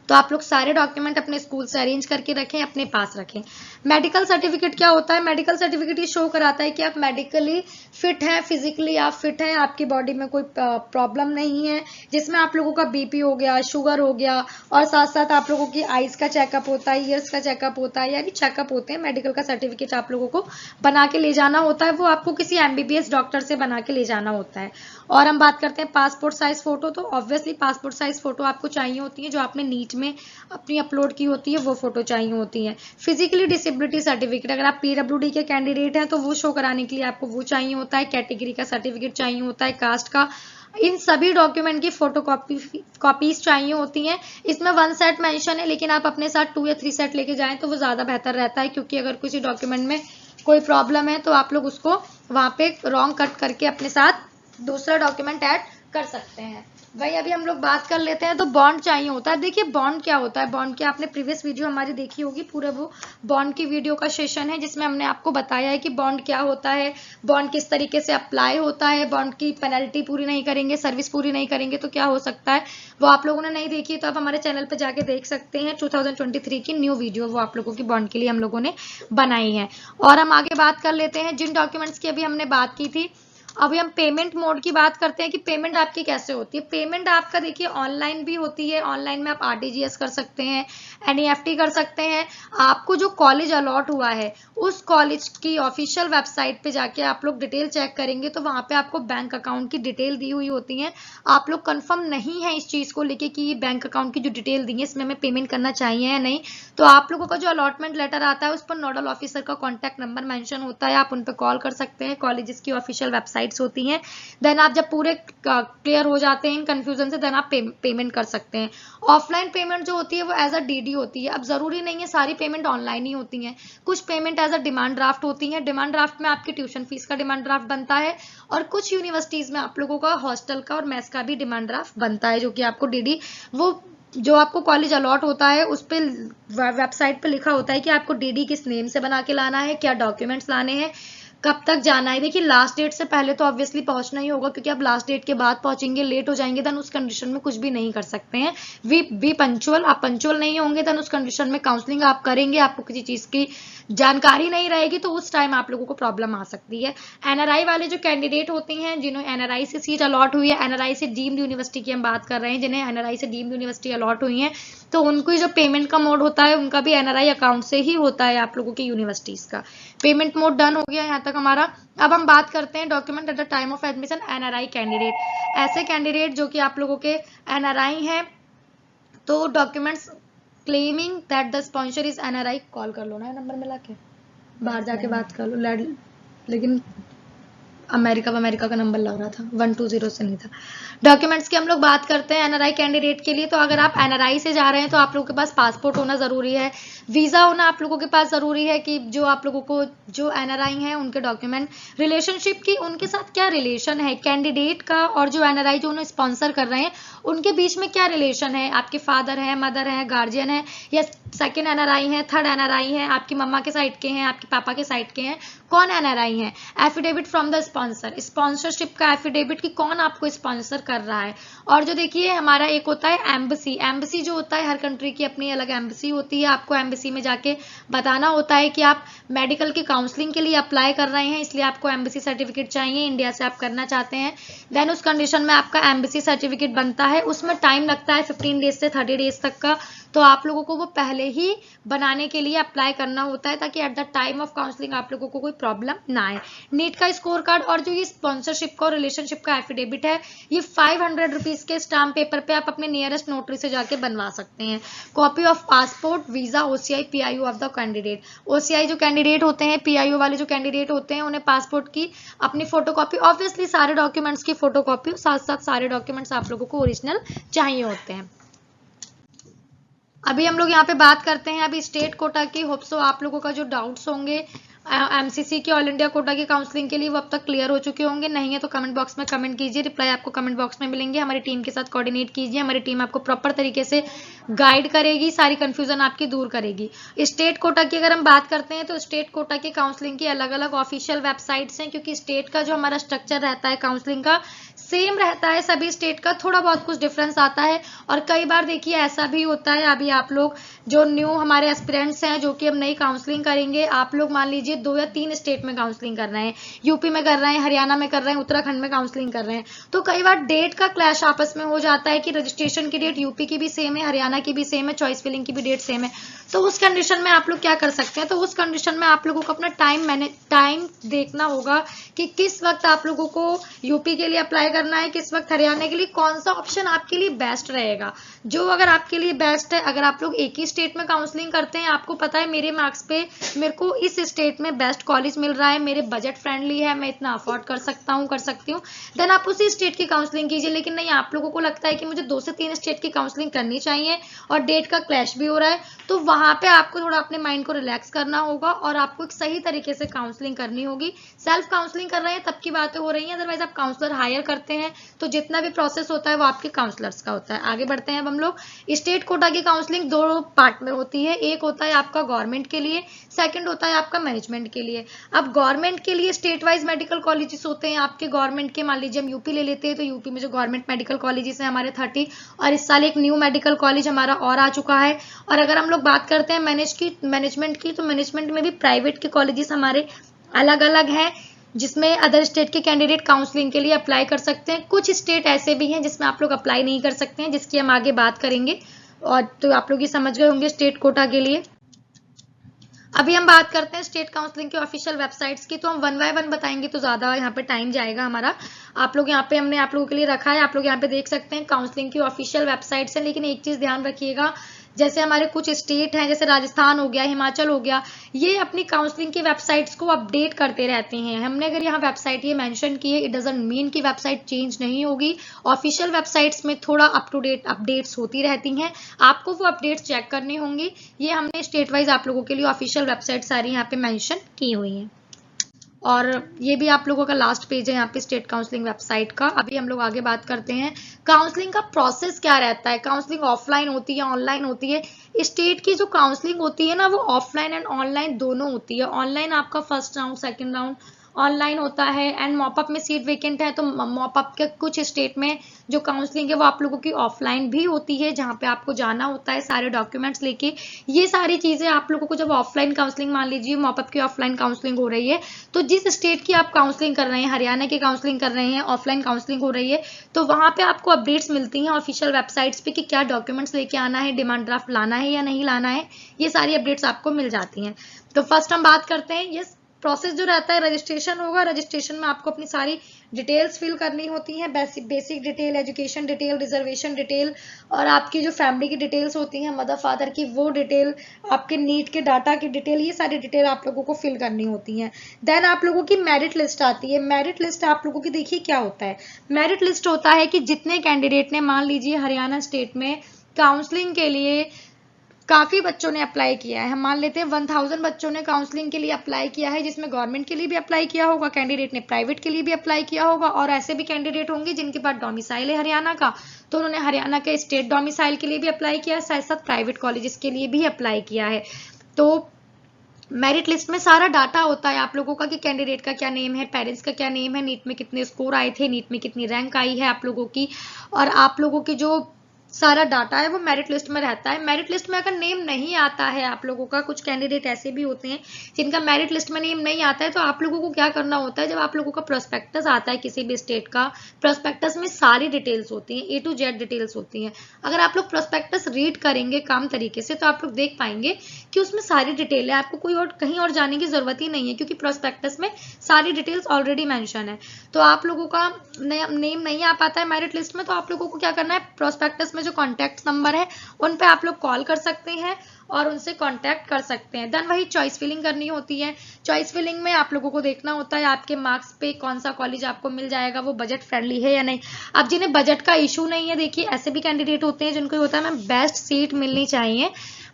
तो आप लोग सारे डॉक्यूमेंट अपने स्कूल से अरेंज करके रखें, अपने पास रखें। मेडिकल सर्टिफिकेट क्या होता है, मेडिकल सर्टिफिकेट ये शो कराता है कि आप मेडिकली फिट हैं, फिजिकली आप फिट हैं, आपकी बॉडी में कोई प्रॉब्लम नहीं है, जिसमें आप लोगों का बीपी हो गया, शुगर हो गया, और साथ साथ आप लोगों की आईज का चेकअप होता है, ईयर्स का चेकअप होता है, यानी चेकअप होते हैं। मेडिकल का सर्टिफिकेट आप लोगों को बना के ले जाना होता है, वो आपको किसी एमबीबीएस डॉक्टर से बना के ले जाना होता है। और हम बात करते हैं पासपोर्ट साइज फोटो, तो ऑब्वियसली पासपोर्ट साइज फोटो आपको चाहिए होती है, जो आपने नीट में अपनी अपलोड की होती है वो फोटो चाहिए होती है। फिजिकली डिसेबिलिटी सर्टिफिकेट, अगर आप पीडब्ल्यूडी के कैंडिडेट हैं तो वो शो कराने के लिए आपको वो चाहिए होता है। कैटेगरी का सर्टिफिकेट चाहिए होता है, कास्ट का, इन सभी डॉक्यूमेंट की फोटो कॉपीज चाहिए होती हैं। इसमें 1 सेट मेंशन है, लेकिन आप अपने साथ 2 या 3 सेट लेके जाएं तो वो ज्यादा बेहतर रहता है, क्योंकि अगर किसी डॉक्यूमेंट में कोई प्रॉब्लम है तो आप लोग उसको वहां पे रॉन्ग कट करके अपने साथ दूसरा डॉक्यूमेंट ऐड कर सकते हैं। भाई अभी हम लोग बात कर लेते हैं। तो बॉन्ड चाहिए होता है। देखिए बॉन्ड क्या होता है, बॉन्ड की आपने प्रीवियस वीडियो हमारी देखी होगी, पूरा वो बॉन्ड की वीडियो का सेशन है जिसमें हमने आपको बताया है कि बॉन्ड क्या होता है, बॉन्ड किस तरीके से अप्लाई होता है, बॉन्ड की पेनल्टी पूरी नहीं करेंगे, सर्विस पूरी नहीं करेंगे तो क्या हो सकता है। वो आप लोगों ने नहीं देखी तो आप हमारे चैनल पर जाके देख सकते हैं। 2023 की न्यू वीडियो वो आप लोगों की बॉन्ड के लिए हम लोगों ने बनाई है। और हम आगे बात कर लेते हैं जिन डॉक्यूमेंट्स की अभी हमने बात की थी। अभी हम पेमेंट मोड की बात करते हैं कि पेमेंट आपकी कैसे होती है। पेमेंट आपका देखिए ऑनलाइन भी होती है। ऑनलाइन में आप आरटीजीएस कर सकते हैं, एनईएफटी कर सकते हैं। आपको जो कॉलेज अलॉट हुआ है उस कॉलेज की ऑफिशियल वेबसाइट पे जाके आप लोग डिटेल चेक करेंगे तो वहां पे आपको बैंक अकाउंट की डिटेल दी हुई होती है। आप लोग कंफर्म नहीं है इस चीज को लेके कि ये बैंक अकाउंट की जो डिटेल दी है इसमें हमें पेमेंट करना चाहिए या नहीं, तो आप लोगों का जो अलॉटमेंट लेटर आता है उस पर नोडल ऑफिसर का कॉन्टैक्ट नंबर मेंशन होता है। आप उन पर कॉल कर सकते हैं। कॉलेजेस की ऑफिशियल वेबसाइट्स होती हैं। देन आप जब पूरे क्लियर हो जाते हैं इन कंफ्यूजन से, देन आप पेमेंट कर सकते हैं। ऑफलाइन पेमेंट जो होती है वो एज अ डीडी होती है। अब जरूरी नहीं है सारी पेमेंट ऑनलाइन ही होती है। कुछ payment as a demand draft होती है। डिमांड ड्राफ्ट में आपकी ट्यूशन फीस का डिमांड ड्राफ्ट बनता है और कुछ यूनिवर्सिटीज में आप लोगों का हॉस्टल का और मेस का भी डिमांड ड्राफ्ट बनता है, जो कि आपको डीडी वो जो आपको कॉलेज अलॉट होता है उस पर वेबसाइट पे लिखा होता है कि आपको डीडी किस नेम से बना के लाना है, क्या डॉक्यूमेंट्स लाने हैं, कब तक जाना है। देखिए लास्ट डेट से पहले तो ऑब्वियसली पहुंचना ही होगा, क्योंकि आप लास्ट डेट के बाद पहुंचेंगे, लेट हो जाएंगे देन उस कंडीशन में कुछ भी नहीं कर सकते हैं। B punctual. आप पंचुअल नहीं होंगे देन उस कंडीशन में काउंसलिंग आप करेंगे, आपको किसी चीज की जानकारी नहीं रहेगी तो उस टाइम आप लोगों को प्रॉब्लम आ सकती है। एनआरआई वाले जो कैंडिडेट होते हैं जिन्हें एनआरआई से सीट अलॉट हुई है, एनआरआई से डीम्ड यूनिवर्सिटी की हम बात कर रहे हैं, जिन्हें एनआरआई से डीम्ड यूनिवर्सिटी अलॉट हुई है, तो उनको जो पेमेंट का मोड होता है उनका भी एनआरआई अकाउंट से ही होता है। आप लोगों की यूनिवर्सिटीज का पेमेंट मोड डन हो गया यहाँ तक हमारा। अब हम बात करते हैं document at the time of admission NRI candidate. ऐसे कैंडिडेट जो कि आप लोगों के एनआरआई हैं, तो documents claiming that the sponsor is NRI, call कर लो ना नंबर मिला के, बाहर जाके बात कर लो। लेकिन अमेरिका का नंबर लग रहा था, 120 से नहीं था। डॉक्यूमेंट्स की हम लोग बात करते हैं एनआरआई कैंडिडेट के लिए। तो अगर आप एनआरआई से जा रहे हैं तो आप लोगों के पास पासपोर्ट होना जरूरी है, वीजा होना आप लोगों के पास जरूरी है कि जो आप लोगों को जो एनआरआई हैं उनके डॉक्यूमेंट, रिलेशनशिप की उनके साथ क्या रिलेशन है कैंडिडेट का और जो एनआरआई जो उन्हें स्पॉन्सर कर रहे हैं उनके बीच में क्या रिलेशन है, आपके फादर है, मदर है, गार्जियन है, या सेकेंड एनआरआई है, थर्ड एनआरआई है, आपकी मम्मा के साइड के हैं, आपके पापा के साइड के हैं, कौन एनआरआई है। Affidavit from the sponsor, sponsorship का एफिडेविट कि कौन आपको स्पॉन्सर कर रहा है। और जो देखिए हमारा एक होता है एम्बेसी। एम्बेसी जो होता है हर कंट्री की अपनी अलग एम्बेसी होती है। आपको एम्बेसी में जाके बताना होता है कि आप मेडिकल की काउंसलिंग के लिए अप्लाई कर रहे हैं, इसलिए आपको एम्बेसी सर्टिफिकेट चाहिए, इंडिया से आप करना चाहते हैं। देन उस कंडीशन में आपका एम्बेसी सर्टिफिकेट बनता है। उसमें टाइम लगता है 15 डेज से 30 डेज तक का, तो आप लोगों को वो पहले ही बनाने के लिए अप्लाई करना होता है ताकि at the time of counselling आप लोगों को कोई प्रॉब्लम ना आए। नीट का स्कोर कार्ड और जो ये स्पॉन्सरशिप का और रिलेशनशिप का एफिडेविट है ये 500 रुपीज के स्टाम्प पेपर पे आप अपने नियरेस्ट नोटरी से जाके बनवा सकते हैं। Copy of passport, visa, OCI, PIO of the candidate. OCI जो कैंडिडेट होते हैं, पीआईओ वाले जो कैंडिडेट होते हैं, उन्हें पासपोर्ट की अपनी फोटोकॉपी, ऑब्वियसली सारे डॉक्यूमेंट्स की फोटोकॉपी, साथ साथ सारे डॉक्यूमेंट्स आप लोगों को ओरिजिनल चाहिए होते हैं। अभी हम लोग यहाँ पे बात करते हैं अभी स्टेट कोटा की। होप सो आप लोगों का जो डाउट्स होंगे एमसीसी के ऑल इंडिया कोटा की काउंसलिंग के लिए वो अब तक क्लियर हो चुके होंगे। नहीं है तो कमेंट बॉक्स में कमेंट कीजिए, रिप्लाई आपको कमेंट बॉक्स में मिलेंगे। हमारी टीम के साथ कोऑर्डिनेट कीजिए, हमारी टीम आपको प्रॉपर तरीके से गाइड करेगी, सारी कंफ्यूजन आपकी दूर करेगी। स्टेट कोटा की अगर हम बात करते हैं तो स्टेट कोटा की काउंसलिंग की अलग अलग ऑफिशियल वेबसाइट्स हैं, क्योंकि स्टेट का जो हमारा स्ट्रक्चर रहता है काउंसलिंग का सेम रहता है सभी स्टेट का, थोड़ा बहुत कुछ डिफरेंस आता है। और कई बार देखिए ऐसा भी होता है, अभी आप लोग जो न्यू हमारे एस्पिरेंट्स हैं जो कि हम नई काउंसलिंग करेंगे, आप लोग मान लीजिए 2 या 3 स्टेट में काउंसलिंग कर रहे हैं, यूपी में कर रहे हैं, हरियाणा में कर रहे हैं, उत्तराखंड में काउंसलिंग कर रहे हैं, तो कई बार डेट का क्लैश आपस में हो जाता है कि रजिस्ट्रेशन की डेट यूपी की भी सेम है, हरियाणा की भी सेम है, चॉइस फिलिंग की भी डेट सेम है। तो उस कंडीशन में आप लोग क्या कर सकते हैं, तो उस कंडीशन में आप लोगों को अपना टाइम देखना होगा कि किस वक्त आप लोगों को यूपी के लिए अप्लाई करना है, किस वक्त हरियाणा के लिए, कौन सा ऑप्शन आपके लिए बेस्ट रहेगा। जो अगर आपके लिए बेस्ट है, अगर आप लोग एक ही स्टेट में काउंसलिंग करते हैं, आपको पता है मेरे मार्क्स पे मेरे को इस स्टेट में बेस्ट कॉलेज मिल रहा है, मेरे बजट फ्रेंडली है, मैं इतना अफोर्ड कर सकता हूँ, कर सकती हूँ, देन आप उसी स्टेट की काउंसलिंग कीजिए। लेकिन नहीं, आप लोगों को लगता है कि मुझे 2 से 3 स्टेट की काउंसलिंग करनी चाहिए और डेट का क्लैश भी हो रहा है, तो वहां पे आपको थोड़ा अपने माइंड को रिलैक्स करना होगा और आपको एक सही तरीके से काउंसलिंग करनी होगी। सेल्फ काउंसलिंग कर रहे हैं तब की बातें हो रही हैं, अदरवाइज आप काउंसलर हायर करते हैं तो जितना भी प्रोसेस होता है वो आपके काउंसलर्स का होता है। आगे बढ़ते हैं अब हम लोग। स्टेट कोटा की काउंसलिंग 2 पार्ट में होती है, एक होता है आपका गवर्नमेंट के लिए, सेकंड होता है आपका मैनेजमेंट के लिए। अब गवर्नमेंट के लिए स्टेट वाइज मेडिकल कॉलेजेस होते हैं आपके गवर्नमेंट के। मान लीजिए हम यूपी ले लेते हैं तो यूपी में जो गवर्नमेंट मेडिकल कॉलेजेस हैं हमारे 30, और इस साल एक न्यू मेडिकल कॉलेज हमारा और आ चुका है। और अगर हम लोग बात करते हैं मैनेजमेंट की, तो मैनेजमेंट में भी प्राइवेट के कॉलेजेस हमारे अलग अलग हैं, जिसमें अदर स्टेट के कैंडिडेट काउंसलिंग के लिए अप्लाई कर सकते हैं। कुछ स्टेट ऐसे भी हैं जिसमें आप लोग अप्लाई नहीं कर सकते हैं, जिसकी हम आगे बात करेंगे। और तो आप लोग ये समझ गए होंगे स्टेट कोटा के लिए। अभी हम बात करते हैं स्टेट काउंसलिंग के ऑफिशियल वेबसाइट्स की, तो हम 1 बाय 1 बताएंगे तो ज्यादा यहाँ पे टाइम जाएगा हमारा। आप लोग यहाँ पे हमने आप लोगों के लिए रखा है, आप लोग यहाँ पे देख सकते हैं काउंसलिंग की ऑफिशियल वेबसाइट्स हैं। लेकिन एक चीज ध्यान रखिएगा, जैसे हमारे कुछ स्टेट हैं, जैसे राजस्थान हो गया, हिमाचल हो गया, ये अपनी काउंसलिंग की वेबसाइट्स को अपडेट करते रहते हैं। हमने अगर यहाँ वेबसाइट ये मेंशन की है, इट डजंट मीन कि वेबसाइट चेंज नहीं होगी। ऑफिशियल वेबसाइट्स में थोड़ा अप टू डेट अपडेट्स होती रहती हैं, आपको वो अपडेट्स चेक करनी होंगी। ये हमने स्टेट वाइज आप लोगों के लिए ऑफिशियल वेबसाइट सारी यहाँ पे मेंशन की हुई हैं। और ये भी आप लोगों का लास्ट पेज है यहाँ पे स्टेट काउंसलिंग वेबसाइट का। अभी हम लोग आगे बात करते हैं काउंसलिंग का प्रोसेस क्या रहता है। काउंसलिंग ऑफलाइन होती है, ऑनलाइन होती है। स्टेट की जो काउंसलिंग होती है ना, वो ऑफलाइन एंड ऑनलाइन दोनों होती है। ऑनलाइन आपका first round, second round online होता है, एंड मॉपअप में सीट वेकेंट है तो मॉपअप के कुछ स्टेट में जो काउंसलिंग है वो आप लोगों की ऑफलाइन भी होती है, जहाँ पे आपको जाना होता है सारे डॉक्यूमेंट्स लेके। ये सारी चीजें आप लोगों को जब ऑफलाइन काउंसलिंग, मान लीजिए मॉपअप की ऑफलाइन काउंसलिंग हो रही है, तो जिस स्टेट की आप काउंसलिंग कर रहे हैं, हरियाणा की काउंसलिंग कर रहे हैं, ऑफलाइन काउंसलिंग हो रही है, तो वहां पे आपको अपडेट्स मिलती हैं ऑफिशियल वेबसाइट्स पे कि क्या डॉक्यूमेंट्स लेके आना है, डिमांड ड्राफ्ट लाना है या नहीं लाना है, ये सारी अपडेट्स आपको मिल जाती हैं। तो फर्स्ट हम बात करते हैं, ये प्रोसेस जो रहता है, रजिस्ट्रेशन होगा। रजिस्ट्रेशन में आपको अपनी सारी डिटेल्स फिल करनी होती हैं, basic detail, education detail, reservation detail, और आपकी जो फैमिली की डिटेल्स होती हैं, मदर फादर की वो डिटेल, आपके नीट के डाटा की डिटेल, ये सारी डिटेल आप लोगों को फिल करनी होती हैं। देन आप लोगों की मेरिट लिस्ट आती है। मेरिट लिस्ट आप लोगों की देखिए क्या होता है। मेरिट लिस्ट होता है कि जितने कैंडिडेट ने, मान लीजिए हरियाणा स्टेट में काउंसलिंग के लिए काफी बच्चों ने अप्लाई किया है, हम मान लेते हैं 1000 बच्चों ने काउंसलिंग के लिए अप्लाई किया है, जिसमें गवर्नमेंट के लिए भी अप्लाई किया होगा, कैंडिडेट ने प्राइवेट के लिए भी अप्लाई किया होगा, और ऐसे भी कैंडिडेट होंगे जिनके पास डोमिसाइल है हरियाणा का, तो उन्होंने हरियाणा के स्टेट डोमिसाइल के लिए भी अप्लाई किया है, साथ साथ प्राइवेट कॉलेजेस के लिए भी अप्लाई किया है। तो मेरिट लिस्ट में सारा डाटा होता है आप लोगों का कि कैंडिडेट का क्या नेम है, पेरेंट्स का क्या नेम है, नीट में कितने स्कोर आए थे, नीट में कितनी रैंक आई है आप लोगों की, और आप लोगों की जो सारा डाटा है वो मेरिट लिस्ट में रहता है। मेरिट लिस्ट में अगर नेम नहीं आता है आप लोगों का, कुछ कैंडिडेट ऐसे भी होते हैं जिनका मेरिट लिस्ट में नेम नहीं आता है, तो आप लोगों को क्या करना होता है, जब आप लोगों का प्रोस्पेक्टस आता है किसी भी स्टेट का, प्रोस्पेक्टस में सारी डिटेल्स होती हैं, A to Z डिटेल्स होती हैं। अगर आप लोग प्रोस्पेक्टस रीड करेंगे काम तरीके से तो आप लोग देख पाएंगे कि उसमें सारी डिटेल है, आपको कोई और कहीं और जाने की जरूरत ही नहीं है, क्योंकि प्रोस्पेक्टस में सारी डिटेल्स ऑलरेडी मेंशन है। तो आप लोगों का नेम नहीं आ पाता है मेरिट लिस्ट में, तो आप लोगों को क्या करना है, प्रोस्पेक्टस में जो कॉन्टैक्ट नंबर है उन पे आप लोग कॉल कर सकते हैं और उनसे कांटेक्ट कर सकते हैं। देन वही चॉइस फिलिंग करनी होती है। चॉइस फिलिंग में आप लोगों को देखना होता है आपके मार्क्स पे कौन सा कॉलेज आपको मिल जाएगा, वो बजट फ्रेंडली है या नहीं। अब जिन्हें बजट का इशू नहीं है, देखिए ऐसे भी कैंडिडेट होते हैं जिनको होता है मैम बेस्ट सीट मिलनी चाहिए,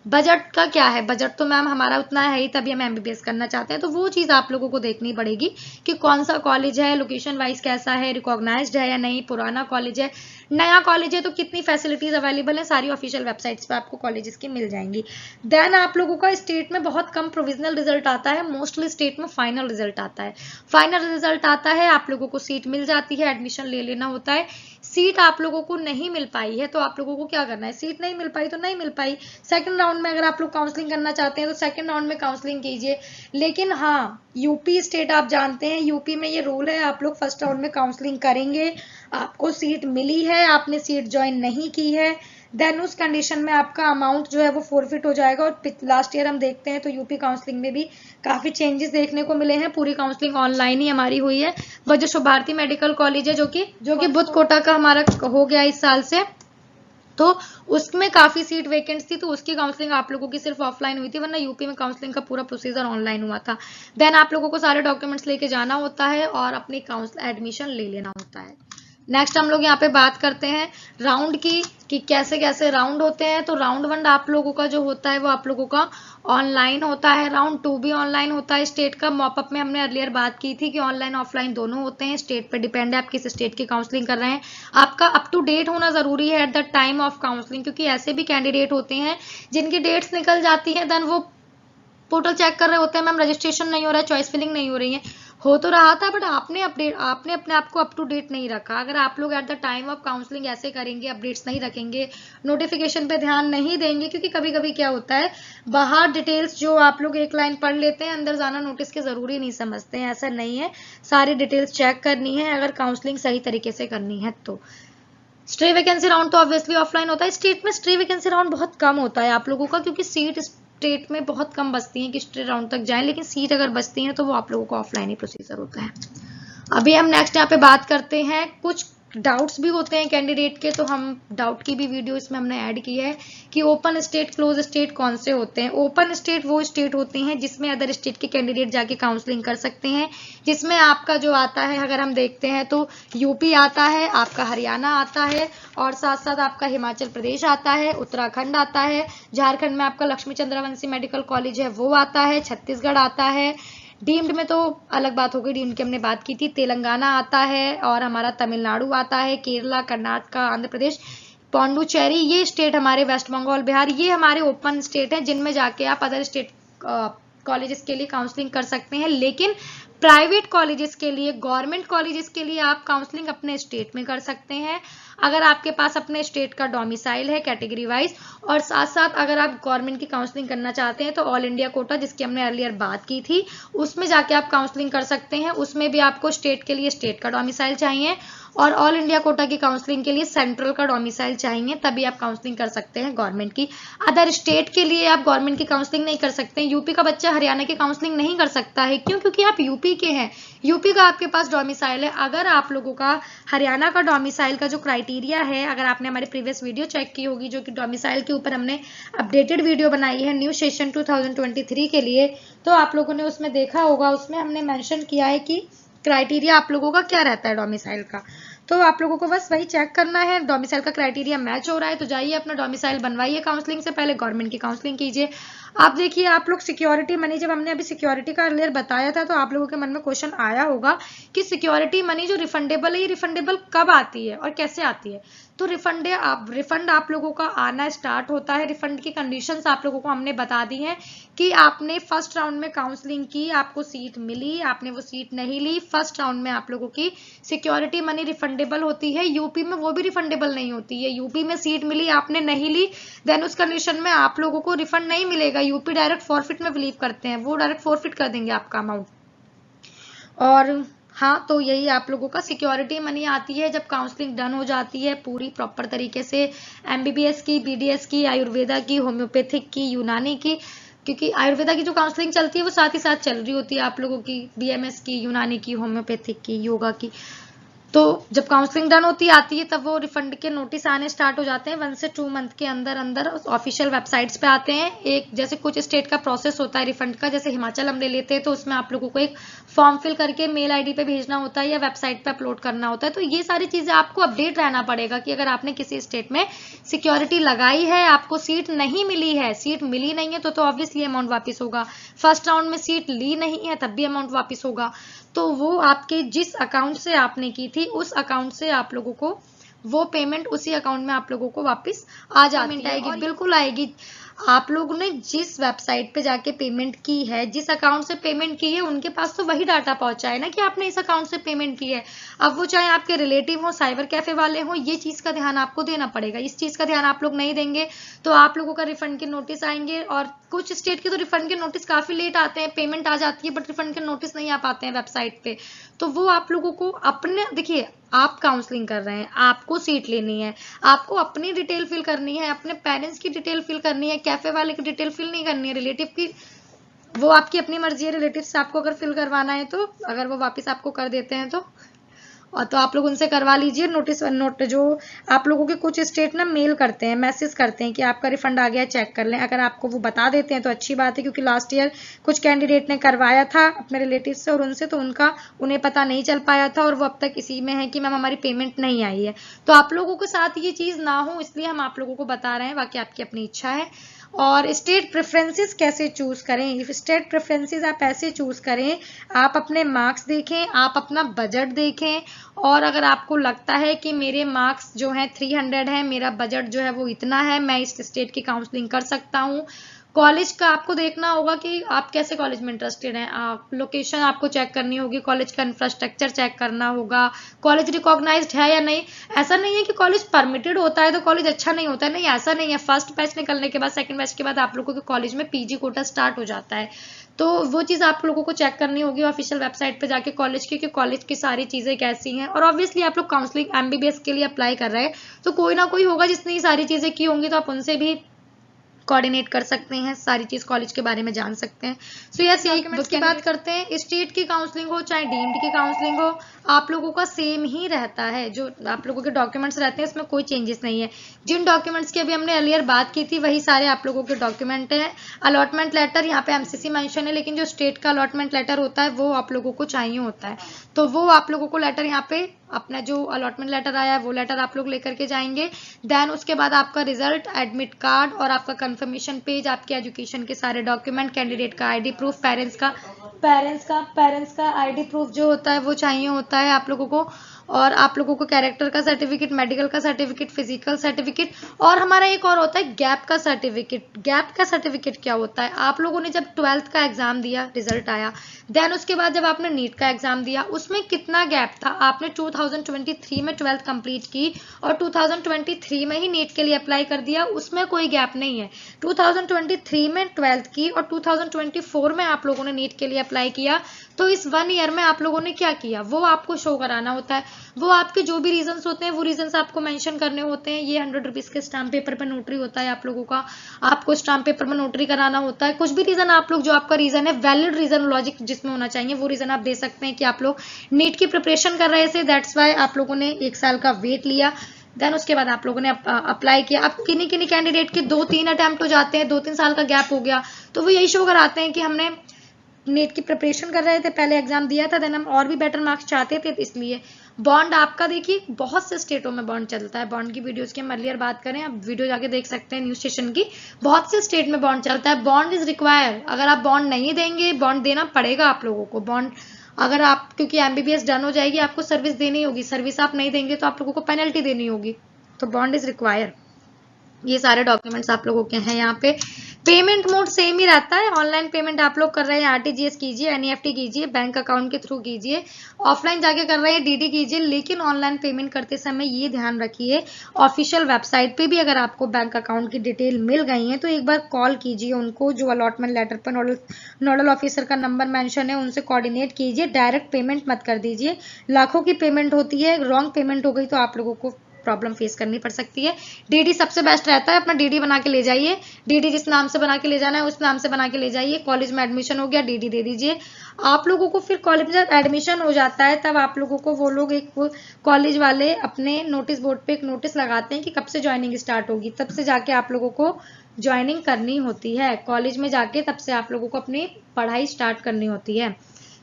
बजट का क्या है, बजट तो मैम हमारा उतना है ही तभी हम एमबीबीएस करना चाहते हैं, तो वो चीज आप लोगों को देखनी पड़ेगी कि कौन सा कॉलेज है, लोकेशन वाइज कैसा है, रिकॉग्नाइज्ड है या नहीं, पुराना कॉलेज है, नया कॉलेज है, तो कितनी फैसिलिटीज अवेलेबल है, सारी ऑफिशियल वेबसाइट्स पे आपको कॉलेजेस की मिल जाएंगी। देन आप लोगों का स्टेट में बहुत कम प्रोविजनल रिजल्ट आता है, मोस्टली स्टेट में फाइनल रिजल्ट आता है। फाइनल रिजल्ट आता है, आप लोगों को सीट मिल जाती है, एडमिशन ले लेना होता है। सीट आप लोगों को नहीं मिल पाई है तो आप लोगों को क्या करना है, सीट नहीं मिल पाई तो नहीं मिल पाई, सेकंड राउंड में अगर आप लोग काउंसलिंग करना चाहते हैं तो सेकंड राउंड में काउंसलिंग कीजिए। लेकिन हाँ, यूपी स्टेट आप जानते हैं, यूपी में ये रूल है, आप लोग फर्स्ट राउंड में काउंसलिंग करेंगे, आपको सीट मिली है, आपने सीट ज्वाइन नहीं की है, देन उस कंडीशन में आपका अमाउंट जो है वो फोरफिट हो जाएगा। और लास्ट ईयर हम देखते हैं तो यूपी काउंसलिंग में भी काफी चेंजेस देखने को मिले हैं, पूरी काउंसलिंग ऑनलाइन ही हमारी हुई है। वह जो भारती मेडिकल कॉलेज है जो कि बुध कोटा का हमारा हो गया इस साल से, तो उसमें काफी सीट वैकेंट थी, तो उसकी काउंसलिंग आप लोगों की सिर्फ ऑफलाइन हुई थी, वरना यूपी में काउंसलिंग का पूरा प्रोसीजर ऑनलाइन हुआ था। देन आप लोगों को सारे डॉक्यूमेंट्स लेके जाना होता है और अपनी एडमिशन ले लेना होता है। नेक्स्ट हम लोग यहाँ पे बात करते हैं राउंड की, कि कैसे कैसे राउंड होते हैं। तो राउंड 1 आप लोगों का जो होता है वो आप लोगों का ऑनलाइन होता है, राउंड 2 भी ऑनलाइन होता है। स्टेट का मॉपअप में हमने अर्लियर बात की थी कि ऑनलाइन ऑफलाइन दोनों होते हैं, स्टेट पे डिपेंड है आप किस स्टेट की काउंसलिंग कर रहे हैं। आपका अप टू डेट होना जरूरी है at the time of counselling, क्योंकि ऐसे भी कैंडिडेट होते हैं जिनकी डेट्स निकल जाती है, देन वो पोर्टल चेक कर रहे होते हैं, मैम रजिस्ट्रेशन नहीं हो रहा है, चॉइस फिलिंग नहीं हो रही है। हो तो रहा था, बट आपने अपने आप को अप टू डेट नहीं रखा। अगर आप लोग at the time of counselling ऐसे करेंगे, अपडेट्स नहीं रखेंगे, नोटिफिकेशन पे ध्यान नहीं देंगे, क्योंकि कभी कभी क्या होता है बाहर डिटेल्स जो आप लोग एक लाइन पढ़ लेते हैं, अंदर जाना नोटिस के जरूरी नहीं समझते हैं। ऐसा नहीं है, सारी डिटेल्स चेक करनी है अगर काउंसलिंग सही तरीके से करनी है तो। स्टे वैकेंसी राउंड तो ऑब्वियसली ऑफलाइन होता है। स्टेट में स्टे वैकेंसी राउंड बहुत कम होता है आप लोगों का, क्योंकि सीट स्टेट में बहुत कम बचती हैं कि स्टे राउंड तक जाएं, लेकिन सीट अगर बचती हैं तो वो आप लोगों को ऑफलाइन ही प्रोसीजर होता है। अभी हम नेक्स्ट यहाँ पे बात करते हैं, कुछ डाउट्स भी होते हैं कैंडिडेट के, तो हम डाउट की भी वीडियो इसमें हमने ऐड की है कि ओपन स्टेट क्लोज स्टेट कौन से होते हैं। ओपन स्टेट वो स्टेट होते हैं जिसमें अदर स्टेट के कैंडिडेट जाके काउंसलिंग कर सकते हैं, जिसमें आपका जो आता है, अगर हम देखते हैं तो यूपी आता है, आपका हरियाणा आता है, और साथ साथ आपका हिमाचल प्रदेश आता है, उत्तराखंड आता है, झारखंड में आपका लक्ष्मी चंद्रवंशी मेडिकल कॉलेज है वो आता है, छत्तीसगढ़ आता है, डीम्ड में तो अलग बात हो गई, डीम्ड की हमने बात की थी, तेलंगाना आता है, और हमारा तमिलनाडु आता है, केरला, कर्नाटका, आंध्र प्रदेश, पौंडुचेरी, ये स्टेट हमारे, वेस्ट बंगाल, बिहार, ये हमारे ओपन स्टेट हैं जिनमें जाके आप अदर स्टेट कॉलेजेस के लिए काउंसलिंग कर सकते हैं। लेकिन प्राइवेट कॉलेजेस के लिए, गवर्नमेंट कॉलेजेस के लिए आप काउंसलिंग अपने स्टेट में कर सकते हैं, अगर आपके पास अपने स्टेट का डोमिसाइल है कैटेगरी वाइज। और साथ साथ अगर आप गवर्नमेंट की काउंसलिंग करना चाहते हैं तो ऑल इंडिया कोटा, जिसकी हमने अर्लियर बात की थी, उसमें जाके आप काउंसलिंग कर सकते हैं। उसमें भी आपको स्टेट के लिए स्टेट का डोमिसाइल चाहिए, और ऑल इंडिया कोटा की काउंसलिंग के लिए सेंट्रल का डोमिसाइल चाहिए, तभी आप काउंसलिंग कर सकते हैं गवर्नमेंट की। अदर स्टेट के लिए आप गवर्नमेंट की काउंसलिंग नहीं कर सकते। यूपी का बच्चा हरियाणा की काउंसलिंग नहीं कर सकता है, क्यों? क्योंकि आप यूपी के हैं, यूपी का आपके पास डोमिसाइल है। अगर आप लोगों का हरियाणा का डोमिसाइल का जो क्राइटेरिया है, अगर आपने हमारी प्रीवियस वीडियो चेक की होगी, जो कि डोमिसाइल के ऊपर हमने अपडेटेड वीडियो बनाई है न्यू सेशन 2023 के लिए, तो आप लोगों ने उसमें देखा होगा, उसमें हमने मेंशन किया है कि क्राइटेरिया आप लोगों का क्या रहता है डोमिसाइल का। तो आप लोगों को बस वही चेक करना है, डोमिसाइल का क्राइटेरिया मैच हो रहा है तो जाइए अपना डोमिसाइल बनवाइए, काउंसलिंग से पहले गवर्नमेंट की काउंसलिंग कीजिए। आप देखिए, आप लोग सिक्योरिटी मनी, जब हमने अभी सिक्योरिटी का अर्लियर बताया था, तो आप लोगों के मन में क्वेश्चन आया होगा कि सिक्योरिटी मनी जो रिफंडेबल है, ये रिफंडेबल कब आती है और कैसे आती है। तो रिफंड आप लोगों का आना स्टार्ट होता है। रिफंड की कंडीशंस आप लोगों को हमने बता दी हैं कि आपने फर्स्ट राउंड में काउंसलिंग की, आपको सीट मिली, आपने वो सीट नहीं ली, फर्स्ट राउंड में आप लोगों की सिक्योरिटी मनी रिफंडेबल होती है। यूपी में वो भी रिफंडेबल नहीं होती है। यूपी में सीट मिली, आपने नहीं ली, देन उस कंडीशन में आप लोगों को रिफंड नहीं मिलेगा। यूपी डायरेक्ट फॉरफिट में बिलीव करते हैं, वो डायरेक्ट फॉरफिट कर देंगे आपका अमाउंट। और हाँ, तो यही आप लोगों का सिक्योरिटी मनी आती है जब काउंसलिंग डन हो जाती है पूरी प्रॉपर तरीके से, एमबीबीएस की, बीडीएस की, आयुर्वेदा की, होम्योपैथिक की, यूनानी की, क्योंकि आयुर्वेदा की जो काउंसलिंग चलती है वो साथ ही साथ चल रही होती है आप लोगों की, बीएमएस की, यूनानी की, होम्योपैथिक की, योगा की। तो जब काउंसलिंग डन होती आती है तब वो रिफंड के नोटिस आने स्टार्ट हो जाते हैं। 1 से 2 मंथ के अंदर अंदर ऑफिशियल वेबसाइट्स पे आते हैं। एक जैसे कुछ स्टेट का प्रोसेस होता है रिफंड का, जैसे हिमाचल हम ले लेते हैं तो उसमें आप लोगों को एक फॉर्म फिल करके मेल आईडी पे भेजना होता है या वेबसाइट पे अपलोड करना होता है। तो ये सारी चीजें आपको अपडेट रहना पड़ेगा कि अगर आपने किसी स्टेट में सिक्योरिटी लगाई है, आपको सीट नहीं मिली है, सीट मिली नहीं है तो ऑब्वियसली अमाउंट वापिस होगा। फर्स्ट राउंड में सीट ली नहीं है तब भी अमाउंट वापिस होगा। तो वो आपके जिस अकाउंट से आपने की थी उस अकाउंट से आप लोगों को वो पेमेंट उसी अकाउंट में आप लोगों को वापस आ जाती है। आएगी, बिल्कुल आएगी। आप लोगों ने जिस वेबसाइट पे जाके पेमेंट की है, जिस अकाउंट से पेमेंट की है, उनके पास तो वही डाटा पहुंचा है ना कि आपने इस अकाउंट से पेमेंट की है। अब वो चाहे आपके रिलेटिव हो, साइबर कैफे वाले हो, ये चीज का ध्यान आपको देना पड़ेगा। इस चीज का ध्यान आप लोग नहीं देंगे तो आप लोगों का रिफंड के नोटिस आएंगे। और कुछ स्टेट के तो रिफंड के नोटिस काफी लेट आते हैं, पेमेंट आ जाती है बट रिफंड के नोटिस नहीं आ पाते हैं वेबसाइट पे। तो वो आप लोगों को अपने, देखिए आप काउंसलिंग कर रहे हैं, आपको सीट लेनी है, आपको अपनी डिटेल फिल करनी है, अपने पेरेंट्स की डिटेल फिल करनी है, कैफे वाले की डिटेल फिल नहीं करनी है, रिलेटिव की वो आपकी अपनी मर्जी है। रिलेटिव से आपको अगर फिल करवाना है तो, अगर वो वापस आपको कर देते हैं तो। और तो आप लोग उनसे करवा लीजिए नोटिस। नोट जो आप लोगों के कुछ स्टेट ना मेल करते हैं, मैसेज करते हैं कि आपका रिफंड आ गया, चेक कर लें। अगर आपको वो बता देते हैं तो अच्छी बात है, क्योंकि लास्ट ईयर कुछ कैंडिडेट ने करवाया था अपने रिलेटिव से और उनसे, तो उन्हें पता नहीं चल पाया था और वो अब तक इसी में है कि मैम हमारी पेमेंट नहीं आई है। तो आप लोगों के साथ ये चीज ना हो इसलिए हम आप लोगों को बता रहे हैं, बाकी आपकी अपनी इच्छा है। और स्टेट प्रेफरेंसेस कैसे चूज करें? स्टेट प्रेफरेंसेस आप ऐसे चूज करें, आप अपने मार्क्स देखें, आप अपना बजट देखें, और अगर आपको लगता है कि मेरे मार्क्स जो है 300 है, मेरा बजट जो है वो इतना है, मैं इस स्टेट की काउंसलिंग कर सकता हूँ। कॉलेज का आपको देखना होगा कि आप कैसे कॉलेज में इंटरेस्टेड हैं, आप लोकेशन आपको चेक करनी होगी, कॉलेज का इंफ्रास्ट्रक्चर चेक करना होगा, कॉलेज रिकॉग्नाइज्ड है या नहीं। ऐसा नहीं है कि कॉलेज परमिटेड होता है तो कॉलेज अच्छा नहीं होता है, नहीं ऐसा नहीं है। फर्स्ट बैच निकलने के बाद, सेकंड बैच के बाद आप लोगों के कॉलेज में पीजी कोटा स्टार्ट हो जाता है, तो वो चीज़ आप लोगों को चेक करनी होगी ऑफिशियल वेबसाइट पे जाके कॉलेज की, कि कॉलेज की सारी चीज़ें कैसी हैं। और ऑब्वियसली आप लोग काउंसलिंग एमबीबीएस के लिए अप्लाई कर रहे हैं तो कोई ना कोई होगा जिसने ये सारी चीज़ें की होंगी, तो आप उनसे भी कोऑर्डिनेट कर सकते हैं, सारी चीज कॉलेज के बारे में जान सकते हैं। सो यस, यही की बात करते हैं। स्टेट की काउंसलिंग हो चाहे डीम्ड की काउंसलिंग हो, आप लोगों का सेम ही रहता है। जो आप लोगों के डॉक्यूमेंट्स रहते हैं इसमें कोई चेंजेस नहीं है। जिन डॉक्यूमेंट्स की अभी हमने अर्लियर बात की थी वही सारे आप लोगों के डॉक्यूमेंट हैं। अलॉटमेंट लेटर यहाँ पे एमसीसी मेंशन है, लेकिन जो स्टेट का अलॉटमेंट लेटर होता है वो आप लोगों को चाहिए होता है, तो वो आप लोगों को लेटर यहाँ पे अपना जो अलॉटमेंट लेटर आया है वो लेटर आप लोग लेकर के जाएंगे। देन उसके बाद आपका रिजल्ट, एडमिट कार्ड और आपका कंफर्मेशन पेज, आपके एजुकेशन के सारे डॉक्यूमेंट, कैंडिडेट का आईडी प्रूफ, पेरेंट्स का आईडी प्रूफ जो होता है वो चाहिए होता है आप लोगों को। और आप लोगों को कैरेक्टर का सर्टिफिकेट, मेडिकल का सर्टिफिकेट, फिजिकल सर्टिफिकेट, और हमारा एक और होता है गैप का सर्टिफिकेट। गैप का सर्टिफिकेट क्या होता है? आप लोगों ने जब 12th का एग्जाम दिया, रिजल्ट आया, देन उसके बाद जब आपने नीट का एग्जाम दिया उसमें कितना गैप था? आपने 2023 में 12th कंप्लीट की और 2023 में ही नीट के लिए अप्लाई कर दिया, उसमें कोई गैप नहीं है। 2023 में 12th की और 2024 में आप लोगों ने नीट के लिए अप्लाई किया, तो इस 1 ईयर में आप लोगों ने क्या किया वो आपको शो कराना होता है। वो आपके जो भी रीजंस होते हैं वो रीजंस आपको मेंशन करने होते हैं। ये 100 रुपीज के स्टाम्प पेपर पर नोटरी होता है आप लोगों का, आपको स्टाम्प पेपर में नोटरी कराना होता है। कुछ भी रीजन आप लोग, जो आपका रीजन है, वैलिड रीजन, लॉजिक जिसमें होना चाहिए, वो रीजन आप दे सकते हैं कि आप लोग नीट की प्रिपरेशन कर रहे थे, दैट्स वाई आप लोगों ने 1 साल का वेट लिया। देन उसके बाद आप लोगों ने अप्लाई किया। अब किन्हीं किन्हीं कैंडिडेट के 2-3 अटेम्प्ट हो जाते हैं, 2-3 साल का गैप हो गया, तो वो यही शो कराते हैं कि हमने नीट की प्रिपरेशन कर रहे थे, पहले एग्जाम दिया था, देन हम और भी बेटर मार्क्स चाहते थे, इसलिए। बॉन्ड आपका देखिए बहुत से स्टेटों में बॉन्ड चलता है। बॉन्ड की वीडियोस की हम अर्लियर बात करें, आप वीडियो जाके देख सकते हैं न्यूज स्टेशन की, बहुत से स्टेट में बॉन्ड चलता है। बॉन्ड इज रिक्वायर, अगर आप बॉन्ड नहीं देंगे, बॉन्ड देना पड़ेगा आप लोगों को। बॉन्ड अगर आप, क्योंकि एमबीबीएस डन हो जाएगी, आपको सर्विस देनी होगी, सर्विस आप नहीं देंगे तो आप लोगों को पेनल्टी देनी होगी, तो बॉन्ड इज रिक्वायर। ये सारे डॉक्यूमेंट्स आप लोगों के हैं यहाँ पे। पेमेंट मोड सेम ही रहता है। ऑनलाइन पेमेंट आप लोग कर रहे हैं आरटीजीएस कीजिए, एनईएफटी कीजिए, बैंक अकाउंट के थ्रू कीजिए, ऑफलाइन जाके कर रहे हैं डीडी कीजिए, लेकिन ऑनलाइन पेमेंट करते समय ये ध्यान रखिए, ऑफिशियल वेबसाइट पे भी अगर आपको बैंक अकाउंट की डिटेल मिल गई है तो एक बार कॉल कीजिए उनको, जो अलॉटमेंट लेटर पर नोडल ऑफिसर का नंबर मेंशन है, उनसे कोऑर्डिनेट कीजिए। डायरेक्ट पेमेंट मत कर दीजिए, लाखों की पेमेंट होती है, रॉन्ग पेमेंट हो गई तो आप लोगों को प्रॉब्लम फेस करनी पड़ सकती है। डीडी सबसे बेस्ट रहता है, अपना डीडी बना के ले जाइए, डीडी जिस नाम से बना के ले जाना है उस नाम से बना के ले जाइए। कॉलेज में एडमिशन हो गया, डीडी दे दीजिए। आप लोगों को फिर कॉलेज में जब एडमिशन हो जाता है तब आप लोगों को वो लोग, एक कॉलेज वाले अपने नोटिस बोर्ड पे एक नोटिस लगाते हैं कि कब से ज्वाइनिंग स्टार्ट होगी, तब से जाके आप लोगों को ज्वाइनिंग करनी होती है कॉलेज में जाके, तब से आप लोगों को अपनी पढ़ाई स्टार्ट करनी होती है।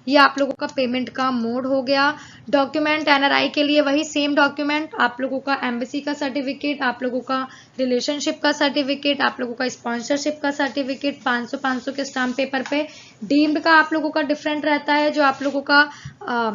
ये आप लोगों का पेमेंट का मोड हो गया। डॉक्यूमेंट एनआरआई के लिए वही सेम डॉक्यूमेंट, आप लोगों का एम्बेसी का सर्टिफिकेट, आप लोगों का रिलेशनशिप का सर्टिफिकेट, आप लोगों का स्पॉन्सरशिप का सर्टिफिकेट 500 के स्टाम्प पेपर पे। डीम्ड का आप लोगों का डिफरेंट रहता है, जो आप लोगों का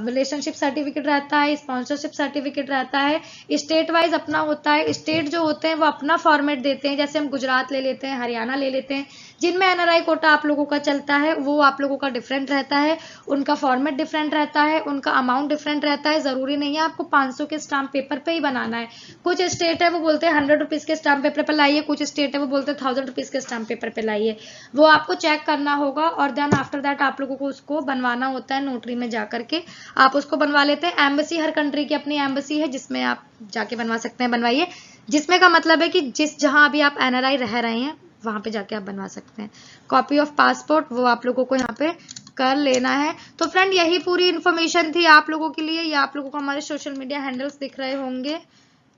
रिलेशनशिप सर्टिफिकेट रहता है, स्पॉन्सरशिप सर्टिफिकेट रहता है, स्टेट वाइज अपना होता है। स्टेट जो होते हैं वो अपना फॉर्मेट देते हैं, जैसे हम गुजरात ले लेते हैं, हरियाणा ले लेते हैं, जिनमें एनआरआई कोटा आप लोगों का चलता है वो आप लोगों का डिफरेंट रहता है, उनका फॉर्मेट डिफरेंट रहता है, उनका अमाउंट डिफरेंट रहता है। जरूरी नहीं है आपको 500 के स्टाम्प पेपर पे ही बनाना है। कुछ स्टेट है वो बोलते हैं 100 रुपीज के स्टाम्प पेपर पे लाइए, कुछ स्टेट है वो बोलते हैं 1000 रुपीज के स्टाम्प पेपर पे लाइए, वो आपको चेक करना होगा। और देन आफ्टर दैट आप लोगों को उसको बनवाना होता है नोटरी में जाकर के, आप उसको बनवा लेते हैं। एम्बेसी, हर कंट्री की अपनी एम्बेसी है जिसमें आप जाके बनवा सकते हैं, बनवाइए। जिसमें का मतलब है कि जहां अभी आप एनआरआई रह रहे हैं वहां पे जाके आप बनवा सकते हैं। कॉपी ऑफ पासपोर्ट वो आप लोगों को यहाँ पे कर लेना है। तो फ्रेंड यही पूरी इन्फॉर्मेशन थी आप लोगों के लिए। ये आप लोगों को हमारे सोशल मीडिया हैंडल्स दिख रहे होंगे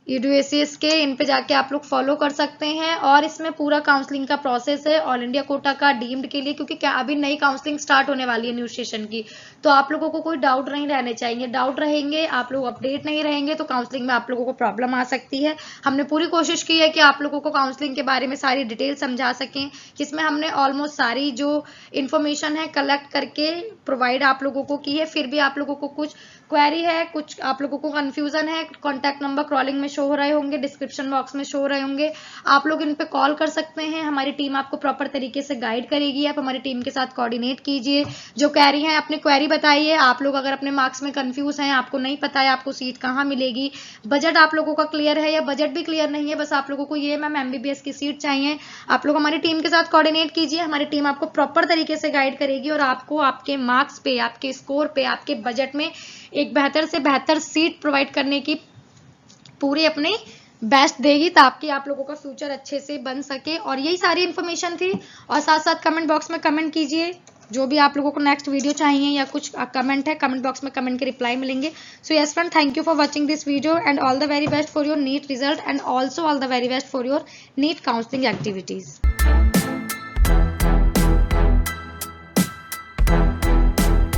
EDU-ACS के, इन पे जाके आप लोग फॉलो कर सकते हैं। और इसमें पूरा काउंसलिंग का प्रोसेस है ऑल इंडिया कोटा का डीम्ड के लिए, क्योंकि क्या अभी नई काउंसलिंग स्टार्ट होने वाली है न्यू सेशन की। तो आप लोगों को कोई डाउट नहीं रहने चाहिए। डाउट रहेंगे, आप लोग अपडेट नहीं रहेंगे तो काउंसलिंग में आप लोगों को प्रॉब्लम आ सकती है। हमने पूरी कोशिश की है कि आप लोगों को काउंसलिंग के बारे में सारी डिटेल समझा सकें, जिसमें हमने ऑलमोस्ट सारी जो इन्फॉर्मेशन है कलेक्ट करके प्रोवाइड आप लोगों को की है। फिर भी आप लोगों को कुछ क्वेरी है, कुछ आप लोगों को कंफ्यूजन है, कॉन्टैक्ट नंबर क्रॉलिंग में शो हो रहे होंगे, डिस्क्रिप्शन बॉक्स में शो हो रहे होंगे, आप लोग इन पे कॉल कर सकते हैं। हमारी टीम आपको प्रॉपर तरीके से गाइड करेगी। आप हमारी टीम के साथ कोऑर्डिनेट कीजिए, जो क्वेरी है अपनी क्वेरी बताइए। आप लोग अगर अपने मार्क्स में कंफ्यूज हैं, आपको नहीं पता है आपको सीट कहाँ मिलेगी, बजट आप लोगों का क्लियर है या बजट भी क्लियर नहीं है, बस आप लोगों को ये मैम MBBS की सीट चाहिए, आप लोग हमारी टीम के साथ कोऑर्डिनेट कीजिए। हमारी टीम आपको प्रॉपर तरीके से गाइड करेगी और आपको आपके मार्क्स पे, आपके स्कोर पे, आपके बजट में एक बेहतर से बेहतर सीट प्रोवाइड करने की पूरी अपनी बेस्ट देगी, ताकि आप लोगों का फ्यूचर अच्छे से बन सके। और यही सारी इन्फॉर्मेशन थी। और साथ साथ कमेंट बॉक्स में कमेंट कीजिए जो भी आप लोगों को नेक्स्ट वीडियो चाहिए या कुछ कमेंट है, कमेंट बॉक्स में कमेंट के रिप्लाई मिलेंगे। So yes friend, thank you for watching this video and all the very best for your NEET result and also all the very best for your NEET counselling activities.